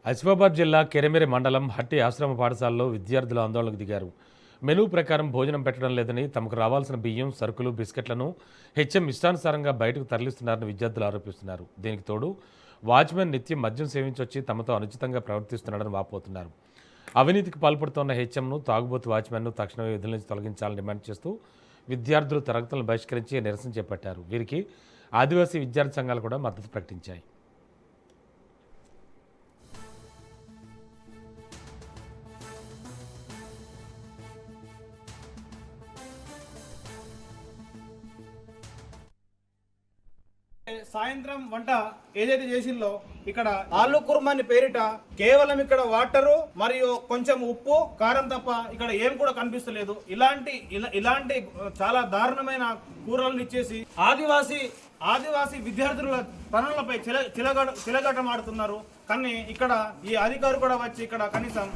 ఆసిఫాబాద్ జిల్లా కెరెమెరె మండలం హట్టి ఆశ్రమ పాఠశాలలో విద్యార్థులు ఆందోళనకు దిగారు. మెనూ ప్రకారం భోజనం పెట్టడం లేదని, తమకు రావాల్సిన బియ్యం, సరుకులు, బిస్కెట్లను హెచ్ఎం ఇష్టానుసారంగా బయటకు తరలిస్తున్నారని విద్యార్థులు ఆరోపిస్తున్నారు. దీనికి తోడు వాచ్మెన్ నిత్యం మద్యం సేవించొచ్చి తమతో అనుచితంగా ప్రవర్తిస్తున్నాడని వాపోతున్నారు. అవినీతికి పాల్పడుతున్న హెచ్ఎంను, తాగుబోతు వాచ్మెన్ను తక్షణమే విధుల నుంచి తొలగించాలని డిమాండ్ చేస్తూ విద్యార్థులు తరగతులను బహిష్కరించి నిరసన చేపట్టారు. వీరికి ఆదివాసీ విద్యార్థి సంఘాలు కూడా మద్దతు ప్రకటించాయి. సాయంత్రం వంట ఏదైతే చేసిందో ఇక్కడ ఆలు కుర్మాని పేరిట కేవలం ఇక్కడ వాటరు మరియు కొంచెం ఉప్పు, కారం తప్ప ఇక్కడ ఏం కూడా కనిపిస్తలేదు. ఇలాంటి చాలా దారుణమైన కూరలను ఇచ్చేసి ఆదివాసీ విద్యార్థుల పనులపై చిలగటమాడుతున్నారు. కానీ ఇక్కడ ఈ అధికారులు కూడా వచ్చి ఇక్కడ కనీసం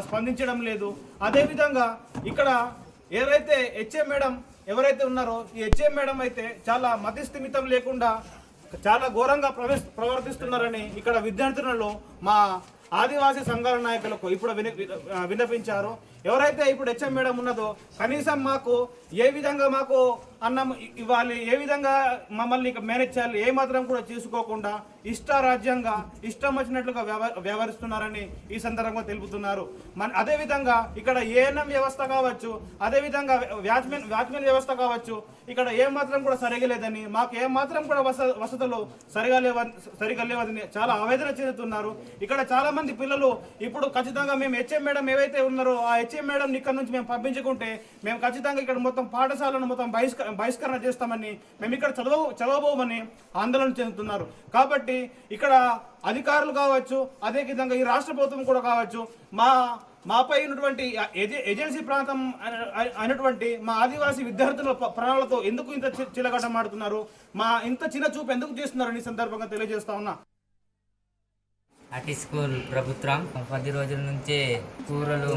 స్పందించడం లేదు. అదేవిధంగా ఇక్కడ ఎవరైతే హెచ్ఎం మేడం ఎవరైతే ఉన్నారో ఈ హెచ్ఎం మేడం అయితే చాలా మతిస్థిమితం లేకుండా చాలా ఘోరంగా ప్రవర్తిస్తున్నారని ఇక్కడ విద్యార్థులలో మా ఆదివాసీ సంఘాల నాయకులకు ఇప్పుడు విన్నపించారు. ఎవరైతే ఇప్పుడు హెచ్ఎం మేడం ఉన్నదో కనీసం మాకు ఏ విధంగా మాకు అన్నం ఇవ్వాలి, ఏ విధంగా మమ్మల్ని మేనేజ్ చేయాలి, ఏ మాత్రం కూడా చేసుకోకుండా ఇష్టారాజ్యంగా ఇష్టం వచ్చినట్లుగా వ్యవహరిస్తున్నారని ఈ సందర్భంగా తెలుపుతున్నారు. అదేవిధంగా ఇక్కడ ఏఎన్ఎం వ్యవస్థ కావచ్చు, అదేవిధంగా వాచ్మెన్ వ్యవస్థ కావచ్చు, ఇక్కడ ఏ మాత్రం కూడా సరిగా లేదని, మాకు ఏ మాత్రం కూడా వసతులు సరిగా లేవని చాలా ఆవేదన చెందుతున్నారు. ఇక్కడ చాలా మంది పిల్లలు ఇప్పుడు ఖచ్చితంగా మేము హెచ్ఎం మేడం ఏవైతే ఉన్నారో ఆ హెచ్ఎం మేడం ఇక్కడ నుంచి మేము పంపించుకుంటే మేము ఖచ్చితంగా ఇక్కడ మొత్తం పాఠశాలను మొత్తం బహిష్కరణ చేస్తామని, మేము ఇక్కడ చదవబోమని ఆందోళన చెందుతున్నారు. కాబట్టి ఇక్కడ అధికారులు కావచ్చు, అదే విధంగా ఈ రాష్ట్ర ప్రభుత్వం కూడా కావచ్చు, మాపై ఉన్నటువంటి ఏజెన్సీ ప్రాంతం అయినటువంటి మా ఆదివాసీ విద్యార్థుల ప్రాణాలతో ఎందుకు ఇంత చిలగటమాడుతున్నారు, మా ఇంత చిన్న చూపు ఎందుకు చేస్తున్నారు ఈ సందర్భంగా తెలియజేస్తా ఉన్నా. హట్టి స్కూల్ ప్రభుత్వం 10 రోజుల నుంచే కూరలు